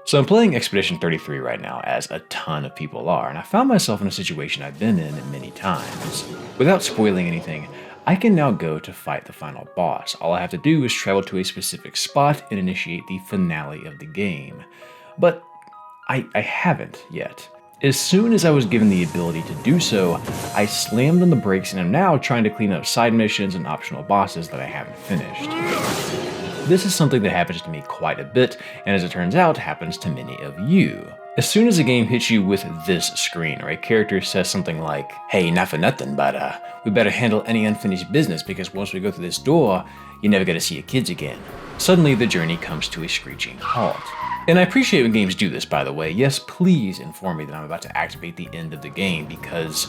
So I'm playing Expedition 33 right now, as a ton of people are, and I found myself in a situation I've been in many times. Without spoiling anything, I can now go to fight the final boss. All I have to do is travel to a specific spot and initiate the finale of the game. But I haven't yet. As soon as I was given the ability to do so, I slammed on the brakes and am now trying to clean up side missions and optional bosses that I haven't finished. This is something that happens to me quite a bit, and as it turns out, happens to many of you. As soon as a game hits you with this screen, or a character says something like, "Hey, not for nothing, but we better handle any unfinished business because once we go through this door, you never get to see your kids again." Suddenly, the journey comes to a screeching halt. And I appreciate when games do this, by the way. Yes, please inform me that I'm about to activate the end of the game, because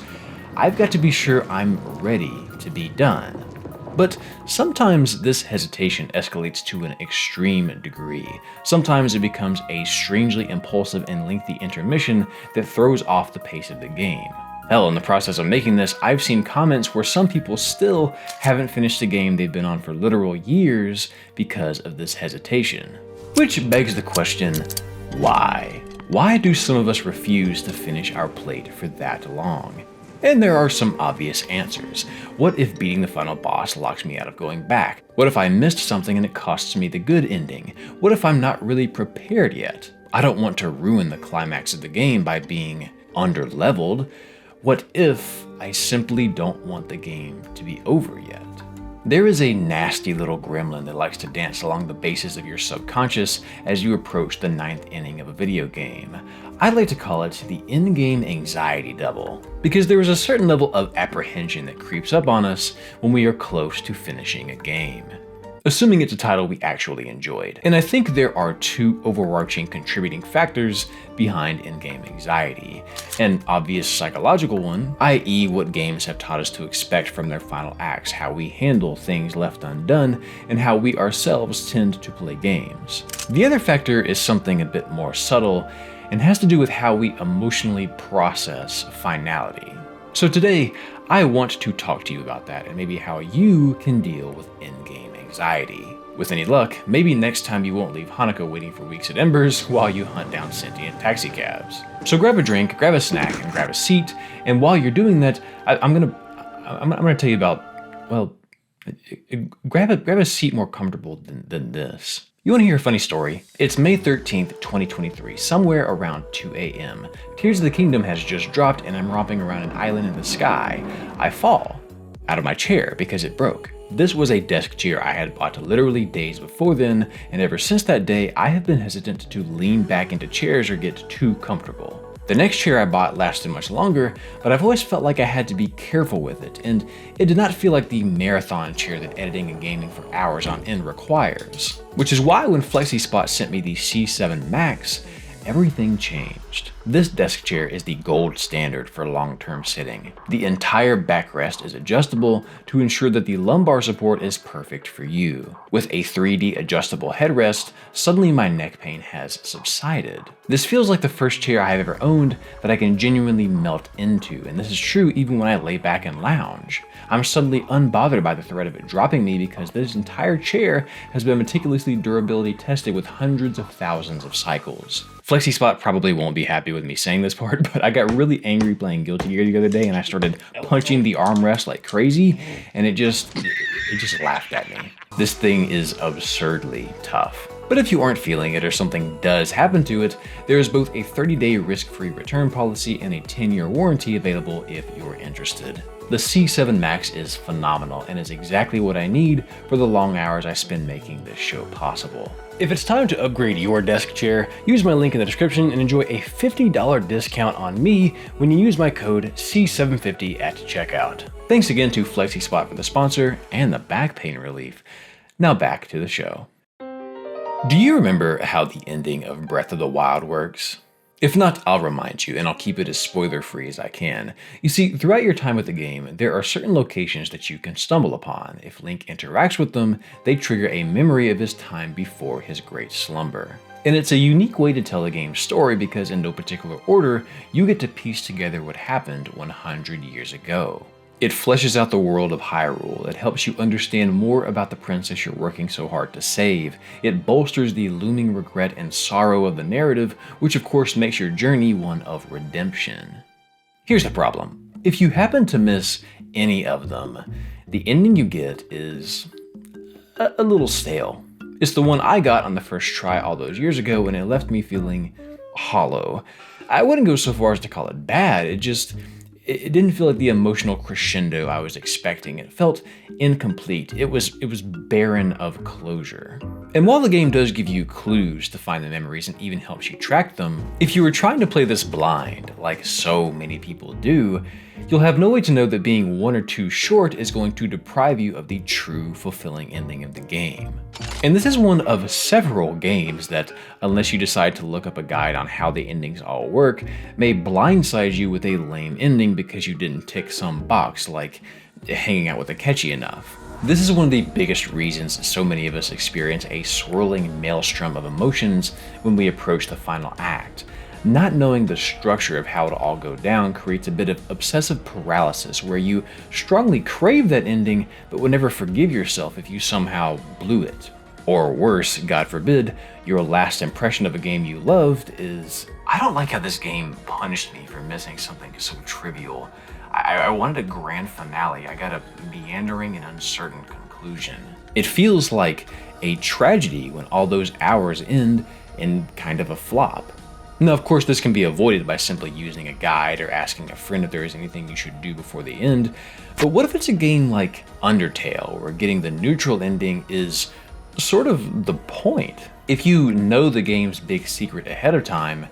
I've got to be sure I'm ready to be done. But sometimes this hesitation escalates to an extreme degree. Sometimes it becomes a strangely impulsive and lengthy intermission that throws off the pace of the game. Hell, in the process of making this, I've seen comments where some people still haven't finished a game they've been on for literal years because of this hesitation. Which begs the question, why? Why do some of us refuse to finish our plate for that long? And there are some obvious answers. What if beating the final boss locks me out of going back? What if I missed something and it costs me the good ending? What if I'm not really prepared yet? I don't want to ruin the climax of the game by being under-leveled. What if I simply don't want the game to be over yet? There is a nasty little gremlin that likes to dance along the bases of your subconscious as you approach the 9th inning of a video game. I'd like to call it the in-game anxiety double, because there is a certain level of apprehension that creeps up on us when we are close to finishing a game. Assuming it's a title we actually enjoyed. And I think there are two overarching contributing factors behind in-game anxiety. An obvious psychological one, i.e. what games have taught us to expect from their final acts, how we handle things left undone, and how we ourselves tend to play games. The other factor is something a bit more subtle and has to do with how we emotionally process finality. So today, I want to talk to you about that and maybe how you can deal with in-game anxiety. With any luck, maybe next time you won't leave Hanukkah waiting for weeks at Embers while you hunt down sentient taxicabs. So grab a drink, grab a snack, and grab a seat, and while you're doing that, I'm gonna tell you about, well, grab a seat more comfortable than this. You want to hear a funny story? It's May 13th, 2023, somewhere around 2 a.m. Tears of the Kingdom has just dropped and I'm romping around an island in the sky. I fall out of my chair because it broke. This was a desk chair I had bought literally days before then, and ever since that day, I have been hesitant to lean back into chairs or get too comfortable. The next chair I bought lasted much longer, but I've always felt like I had to be careful with it, and it did not feel like the marathon chair that editing and gaming for hours on end requires. Which is why when Flexispot sent me the C7 Max, everything changed. This desk chair is the gold standard for long-term sitting. The entire backrest is adjustable to ensure that the lumbar support is perfect for you. With a 3D adjustable headrest, suddenly my neck pain has subsided. This feels like the first chair I have ever owned that I can genuinely melt into, and this is true even when I lay back and lounge. I'm suddenly unbothered by the threat of it dropping me because this entire chair has been meticulously durability tested with hundreds of thousands of cycles. Flexispot probably won't be happy with me saying this part, but I got really angry playing Guilty Gear the other day and I started punching the armrest like crazy, and it just laughed at me. This thing is absurdly tough. But if you aren't feeling it or something does happen to it, there is both a 30-day risk-free return policy and a 10-year warranty available if you're interested. The C7 Max is phenomenal and is exactly what I need for the long hours I spend making this show possible. If it's time to upgrade your desk chair, use my link in the description and enjoy a $50 discount on me when you use my code C750 at checkout. Thanks again to Flexispot for the sponsor and the back pain relief. Now back to the show. Do you remember how the ending of Breath of the Wild works? If not, I'll remind you, and I'll keep it as spoiler-free as I can. You see, throughout your time with the game, there are certain locations that you can stumble upon. If Link interacts with them, they trigger a memory of his time before his great slumber. And it's a unique way to tell a game's story because in no particular order, you get to piece together what happened 100 years ago. It fleshes out the world of Hyrule. It helps you understand more about the princess you're working so hard to save. It bolsters the looming regret and sorrow of the narrative, which of course makes your journey one of redemption. Here's the problem. If you happen to miss any of them, the ending you get is a little stale. It's the one I got on the first try all those years ago, and it left me feeling hollow. I wouldn't go so far as to call it bad, it didn't feel like the emotional crescendo I was expecting. It felt incomplete. It was barren of closure. And while the game does give you clues to find the memories and even helps you track them, if you were trying to play this blind, like so many people do, you'll have no way to know that being one or two short is going to deprive you of the true, fulfilling ending of the game. And this is one of several games that, unless you decide to look up a guide on how the endings all work, may blindside you with a lame ending because you didn't tick some box like hanging out with Akechi enough. This is one of the biggest reasons so many of us experience a swirling maelstrom of emotions when we approach the final act. Not knowing the structure of how it'll all go down creates a bit of obsessive paralysis where you strongly crave that ending but would never forgive yourself if you somehow blew it. Or worse, God forbid, your last impression of a game you loved is, I don't like how this game punished me for missing something so trivial. I wanted a grand finale. I got a meandering and uncertain conclusion. It feels like a tragedy when all those hours end in kind of a flop. Now, of course, this can be avoided by simply using a guide or asking a friend if there is anything you should do before the end. But what if it's a game like Undertale, where getting the neutral ending is sort of the point? If you know the game's big secret ahead of time,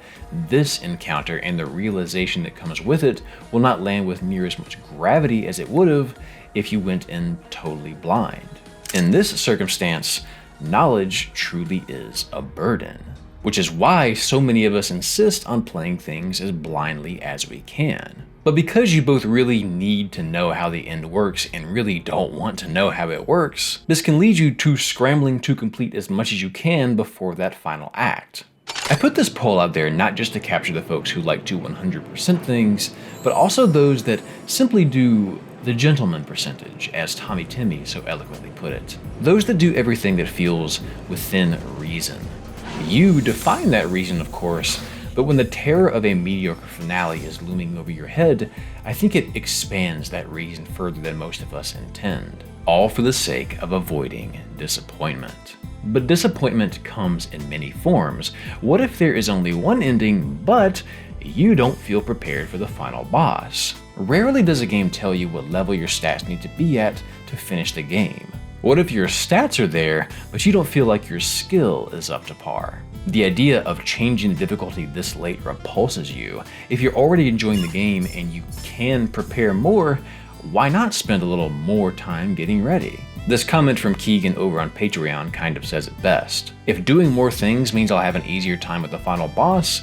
this encounter and the realization that comes with it will not land with near as much gravity as it would have if you went in totally blind. In this circumstance, knowledge truly is a burden, which is why so many of us insist on playing things as blindly as we can. But because you both really need to know how the end works and really don't want to know how it works, this can lead you to scrambling to complete as much as you can before that final act. I put this poll out there not just to capture the folks who like to 100% things, but also those that simply do the gentleman percentage, as Tommy Timmy so eloquently put it. Those that do everything that feels within reason. You define that reason, of course, but when the terror of a mediocre finale is looming over your head, I think it expands that reason further than most of us intend, all for the sake of avoiding disappointment. But disappointment comes in many forms. What if there is only one ending, but you don't feel prepared for the final boss? Rarely does a game tell you what level your stats need to be at to finish the game. What if your stats are there, but you don't feel like your skill is up to par? The idea of changing the difficulty this late repulses you. If you're already enjoying the game and you can prepare more, why not spend a little more time getting ready? This comment from Keegan over on Patreon kind of says it best. If doing more things means I'll have an easier time with the final boss,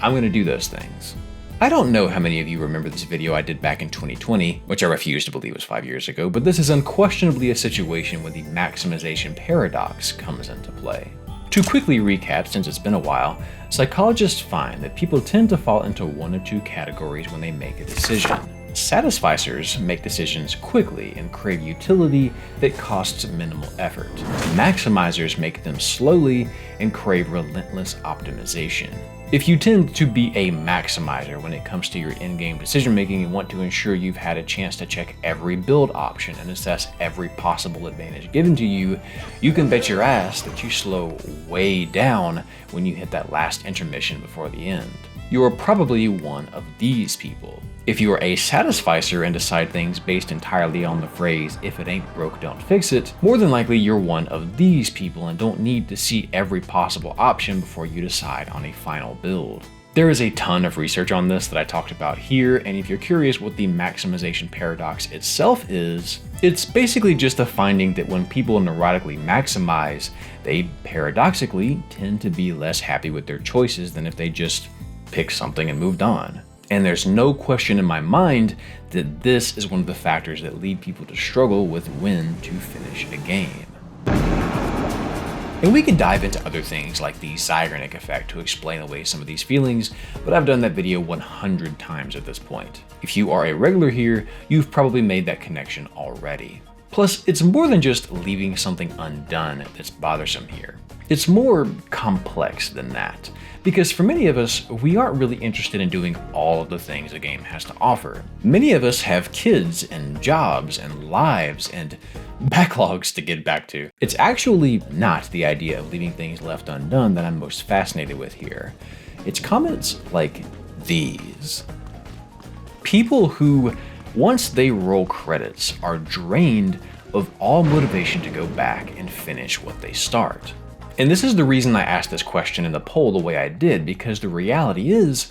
I'm gonna do those things. I don't know how many of you remember this video I did back in 2020, which I refuse to believe was 5 years ago, but this is unquestionably a situation where the Maximization Paradox comes into play. To quickly recap, since it's been a while, psychologists find that people tend to fall into one or two categories when they make a decision. Satisficers make decisions quickly and crave utility that costs minimal effort. Maximizers make them slowly and crave relentless optimization. If you tend to be a maximizer when it comes to your in-game decision making and want to ensure you've had a chance to check every build option and assess every possible advantage given to you, you can bet your ass that you slow way down when you hit that last intermission before the end. You are probably one of these people. If you are a satisficer and decide things based entirely on the phrase, if it ain't broke, don't fix it, more than likely you're one of these people and don't need to see every possible option before you decide on a final build. There is a ton of research on this that I talked about here, and if you're curious what the maximization paradox itself is, it's basically just a finding that when people neurotically maximize, they paradoxically tend to be less happy with their choices than if they just picked something and moved on. And there's no question in my mind that this is one of the factors that lead people to struggle with when to finish a game. And we can dive into other things like the Zeigarnik effect to explain away some of these feelings, but I've done that video 100 times at this point. If you are a regular here, you've probably made that connection already. Plus, it's more than just leaving something undone that's bothersome here. It's more complex than that, because for many of us, we aren't really interested in doing all of the things a game has to offer. Many of us have kids and jobs and lives and backlogs to get back to. It's actually not the idea of leaving things left undone that I'm most fascinated with here. It's comments like these. People who, once they roll credits, are drained of all motivation to go back and finish what they start. And this is the reason I asked this question in the poll the way I did, because the reality is,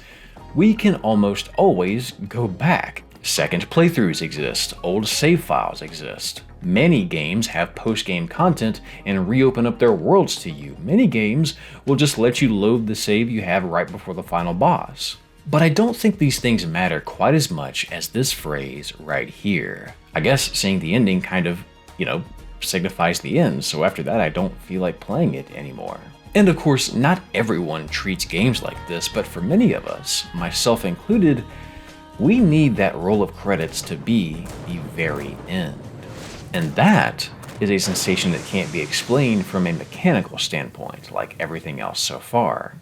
we can almost always go back. Second playthroughs exist, old save files exist. Many games have post-game content and reopen up their worlds to you. Many games will just let you load the save you have right before the final boss. But I don't think these things matter quite as much as this phrase right here. I guess seeing the ending kind of, signifies the end, so after that I don't feel like playing it anymore. And of course, not everyone treats games like this, but for many of us, myself included, we need that roll of credits to be the very end. And that is a sensation that can't be explained from a mechanical standpoint, like everything else so far.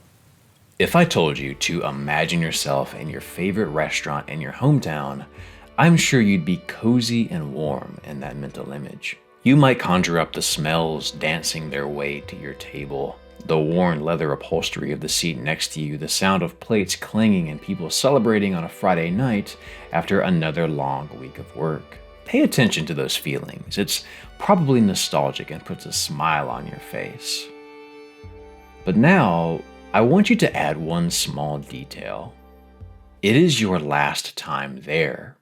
If I told you to imagine yourself in your favorite restaurant in your hometown, I'm sure you'd be cozy and warm in that mental image. You might conjure up the smells dancing their way to your table, the worn leather upholstery of the seat next to you, the sound of plates clanging and people celebrating on a Friday night after another long week of work. Pay attention to those feelings. It's probably nostalgic and puts a smile on your face. But now, I want you to add one small detail. It is your last time there.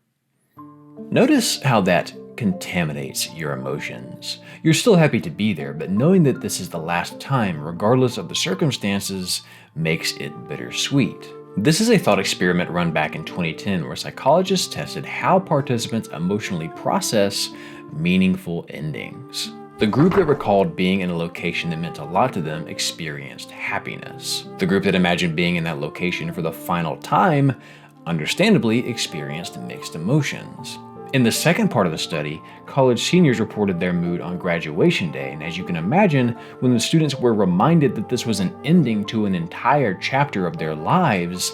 Notice how that contaminates your emotions. You're still happy to be there, but knowing that this is the last time, regardless of the circumstances, makes it bittersweet. This is a thought experiment run back in 2010 where psychologists tested how participants emotionally process meaningful endings. The group that recalled being in a location that meant a lot to them experienced happiness. The group that imagined being in that location for the final time, understandably, experienced mixed emotions. In the second part of the study, college seniors reported their mood on graduation day, and as you can imagine, when the students were reminded that this was an ending to an entire chapter of their lives,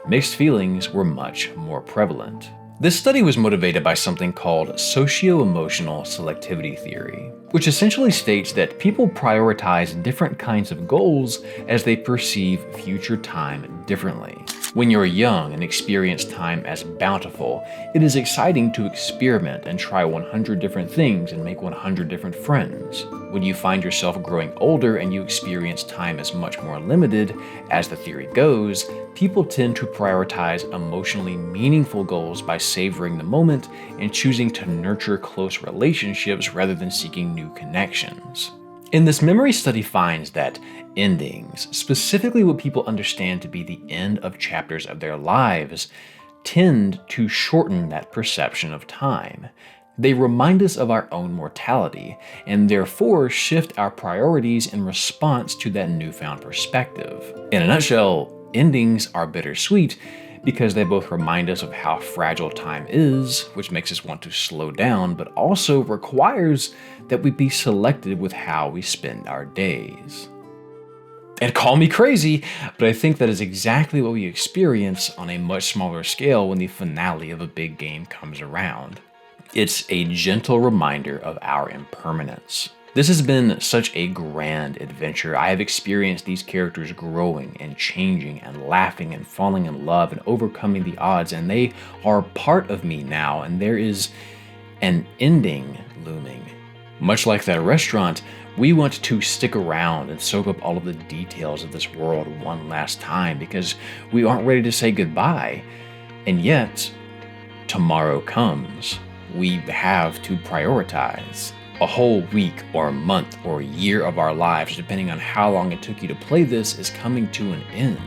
mixed feelings were much more prevalent. This study was motivated by something called Socioemotional Selectivity theory, which essentially states that people prioritize different kinds of goals as they perceive future time differently. When you're young and experience time as bountiful, it is exciting to experiment and try 100 different things and make 100 different friends. When you find yourself growing older and you experience time as much more limited, as the theory goes, people tend to prioritize emotionally meaningful goals by savoring the moment and choosing to nurture close relationships rather than seeking new connections. And this memory study finds that endings, specifically what people understand to be the end of chapters of their lives, tend to shorten that perception of time. They remind us of our own mortality, and therefore shift our priorities in response to that newfound perspective. In a nutshell, endings are bittersweet because they both remind us of how fragile time is, which makes us want to slow down, but also requires that we be selective with how we spend our days. And call me crazy, but I think that is exactly what we experience on a much smaller scale when the finale of a big game comes around. It's a gentle reminder of our impermanence. This has been such a grand adventure. I have experienced these characters growing and changing and laughing and falling in love and overcoming the odds, and they are part of me now, and there is an ending looming. Much like that restaurant, we want to stick around and soak up all of the details of this world one last time because we aren't ready to say goodbye. And yet, tomorrow comes. We have to prioritize. A whole week or a month or a year of our lives, depending on how long it took you to play this, is coming to an end.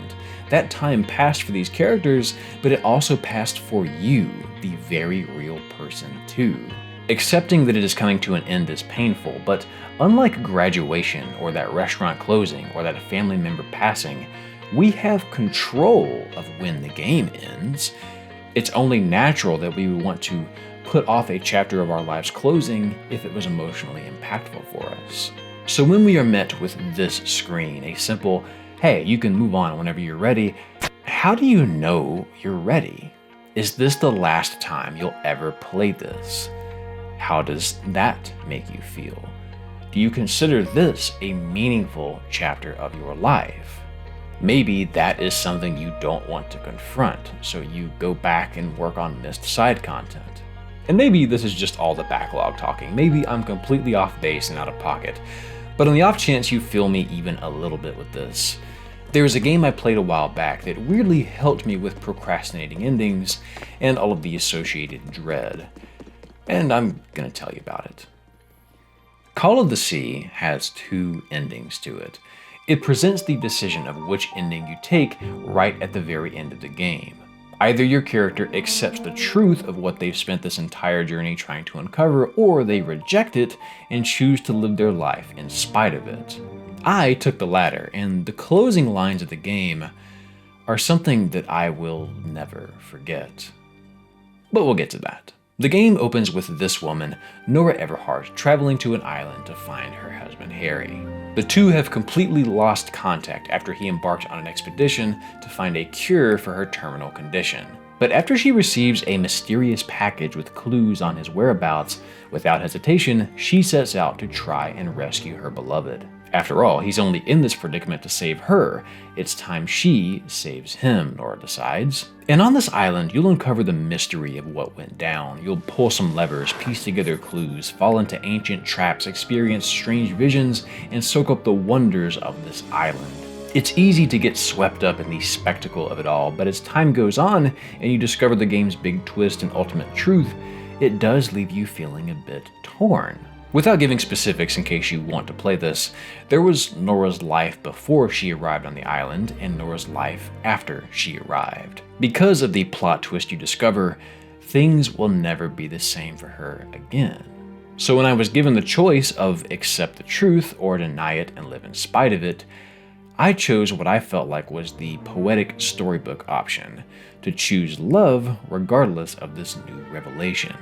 That time passed for these characters, but it also passed for you, the very real person too. Accepting that it is coming to an end is painful, but unlike graduation or that restaurant closing or that family member passing, we have control of when the game ends. It's only natural that we would want to put off a chapter of our lives closing if it was emotionally impactful for us. So when we are met with this screen, a simple, hey, you can move on whenever you're ready, how do you know you're ready? Is this the last time you'll ever play this? How does that make you feel? Do you consider this a meaningful chapter of your life? Maybe that is something you don't want to confront, so you go back and work on missed side content. And maybe this is just all the backlog talking. Maybe I'm completely off base and out of pocket. But on the off chance you feel me even a little bit with this, there was a game I played a while back that weirdly helped me with procrastinating endings and all of the associated dread. And I'm gonna tell you about it. Call of the Sea has two endings to it. It presents the decision of which ending you take right at the very end of the game. Either your character accepts the truth of what they've spent this entire journey trying to uncover, or they reject it and choose to live their life in spite of it. I took the latter, and the closing lines of the game are something that I will never forget. But we'll get to that. The game opens with this woman, Nora Everhart, traveling to an island to find her husband Harry. The two have completely lost contact after he embarked on an expedition to find a cure for her terminal condition. But after she receives a mysterious package with clues on his whereabouts, without hesitation, she sets out to try and rescue her beloved. After all, he's only in this predicament to save her. It's time she saves him, Nora decides. And on this island, you'll uncover the mystery of what went down. You'll pull some levers, piece together clues, fall into ancient traps, experience strange visions, and soak up the wonders of this island. It's easy to get swept up in the spectacle of it all, but as time goes on and you discover the game's big twist and ultimate truth, it does leave you feeling a bit torn. Without giving specifics in case you want to play this, there was Nora's life before she arrived on the island and Nora's life after she arrived. Because of the plot twist you discover, things will never be the same for her again. So when I was given the choice of accept the truth or deny it and live in spite of it, I chose what I felt like was the poetic storybook option, to choose love regardless of this new revelation.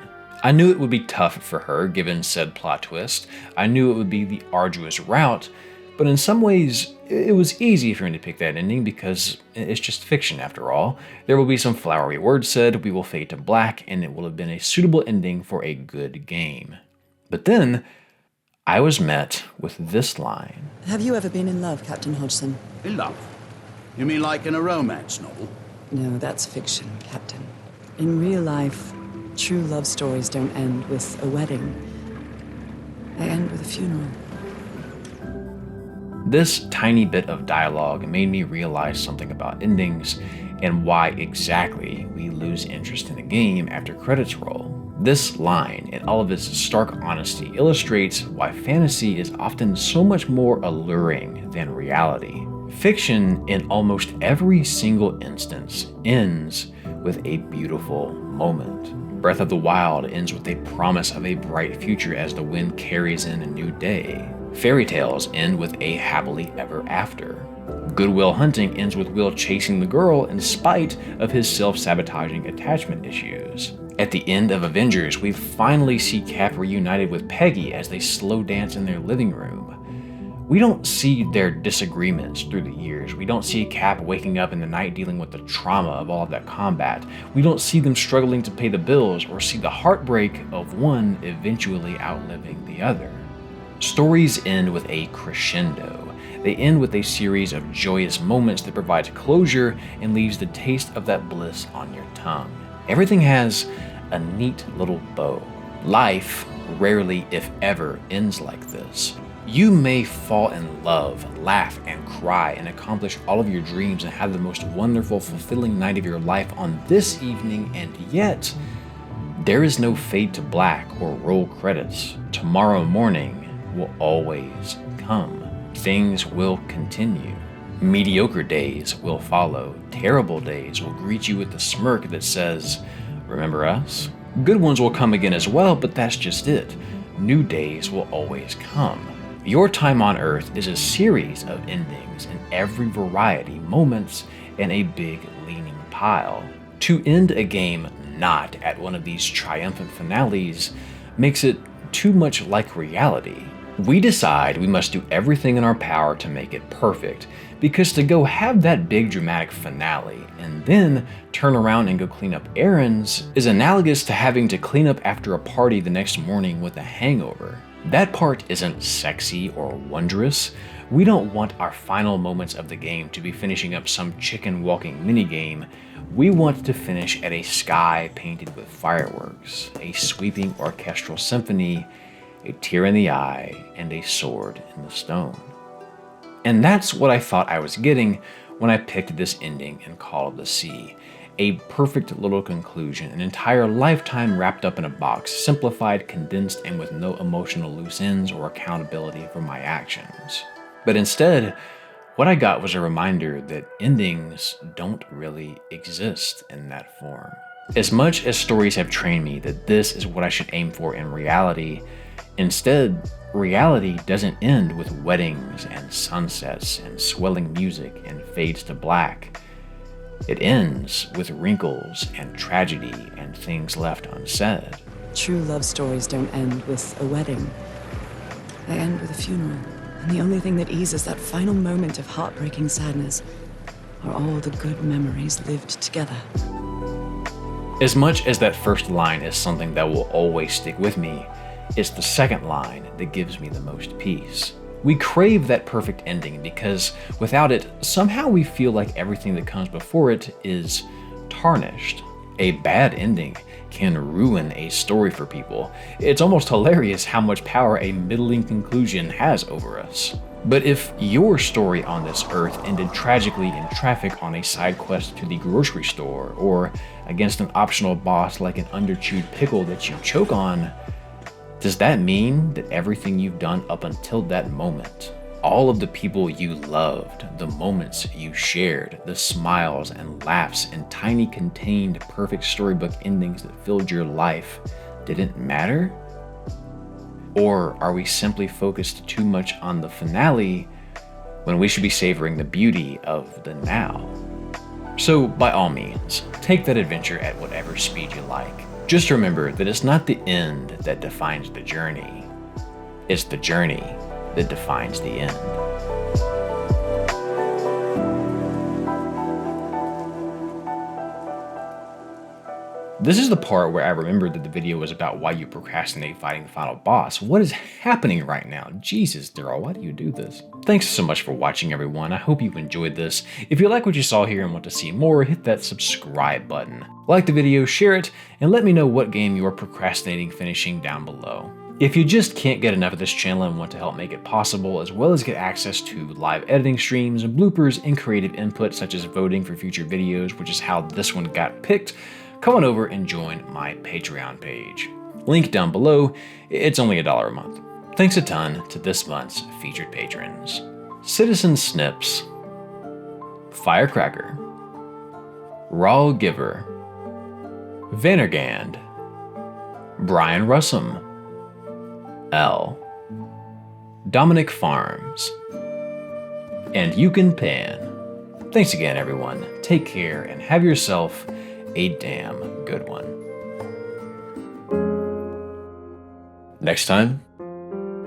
I knew it would be tough for her given said plot twist. I knew it would be the arduous route, but in some ways it was easy for me to pick that ending because it's just fiction after all. There will be some flowery words said, we will fade to black, and it will have been a suitable ending for a good game. But then I was met with this line. Have you ever been in love, Captain Hodgson? In love? You mean like in a romance novel? No, that's fiction, Captain. In real life, true love stories don't end with a wedding. They end with a funeral. This tiny bit of dialogue made me realize something about endings and why exactly we lose interest in a game after credits roll. This line, in all of its stark honesty, illustrates why fantasy is often so much more alluring than reality. Fiction, in almost every single instance, ends with a beautiful moment. Breath of the Wild ends with a promise of a bright future as the wind carries in a new day. Fairy tales end with a happily ever after. Good Will Hunting ends with Will chasing the girl in spite of his self-sabotaging attachment issues. At the end of Avengers, we finally see Cap reunited with Peggy as they slow dance in their living room. We don't see their disagreements through the years. We don't see Cap waking up in the night dealing with the trauma of all of that combat. We don't see them struggling to pay the bills or see the heartbreak of one eventually outliving the other. Stories end with a crescendo. They end with a series of joyous moments that provides closure and leaves the taste of that bliss on your tongue. Everything has a neat little bow. Life rarely, if ever, ends like this. You may fall in love, laugh and cry, and accomplish all of your dreams and have the most wonderful, fulfilling night of your life on this evening, and yet, there is no fade to black or roll credits. Tomorrow morning will always come. Things will continue. Mediocre days will follow. Terrible days will greet you with a smirk that says, "Remember us? Good ones will come again as well, but that's just it. New days will always come. Your time on Earth is a series of endings in every variety, moments, and a big leaning pile. To end a game not at one of these triumphant finales makes it too much like reality. We decide we must do everything in our power to make it perfect, because to go have that big dramatic finale and then turn around and go clean up errands is analogous to having to clean up after a party the next morning with a hangover. That part isn't sexy or wondrous. We don't want our final moments of the game to be finishing up some chicken walking minigame. We want to finish at a sky painted with fireworks, a sweeping orchestral symphony, a tear in the eye, and a sword in the stone. And that's what I thought I was getting when I picked this ending in Call of the Sea. A perfect little conclusion, an entire lifetime wrapped up in a box, simplified, condensed, and with no emotional loose ends or accountability for my actions. But instead, what I got was a reminder that endings don't really exist in that form. As much as stories have trained me that this is what I should aim for in reality, instead, reality doesn't end with weddings and sunsets and swelling music and fades to black. It ends with wrinkles and tragedy and things left unsaid. True love stories don't end with a wedding. They end with a funeral. And the only thing that eases that final moment of heartbreaking sadness are all the good memories lived together. As much as that first line is something that will always stick with me, it's the second line that gives me the most peace. We crave that perfect ending because without it, somehow we feel like everything that comes before it is tarnished. A bad ending can ruin a story for people. It's almost hilarious how much power a middling conclusion has over us. But if your story on this earth ended tragically in traffic on a side quest to the grocery store, or against an optional boss like an underchewed pickle that you choke on, does that mean that everything you've done up until that moment, all of the people you loved, the moments you shared, the smiles and laughs and tiny contained perfect storybook endings that filled your life, didn't matter? Or are we simply focused too much on the finale when we should be savoring the beauty of the now? So by all means, take that adventure at whatever speed you like. Just remember that it's not the end that defines the journey. It's the journey that defines the end. This is the part where I remembered that the video was about why you procrastinate fighting the final boss. What is happening right now? Jesus, Daryl, why do you do this? Thanks so much for watching, everyone. I hope you enjoyed this. If you like what you saw here and want to see more, hit that subscribe button. Like the video, share it, and let me know what game you are procrastinating finishing down below. If you just can't get enough of this channel and want to help make it possible, as well as get access to live editing streams, bloopers, and creative input such as voting for future videos, which is how this one got picked, come on over and join my Patreon page. Link down below. It's only $1 a month. Thanks a ton to this month's featured patrons: Citizen Snips, Firecracker, Raw Giver, Vanergand, Brian Russum, L, Dominic Farms, and Yukon Pan. Thanks again, everyone. Take care and have yourself a damn good one. Next time,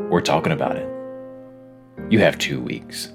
we're talking about it. You have 2 weeks.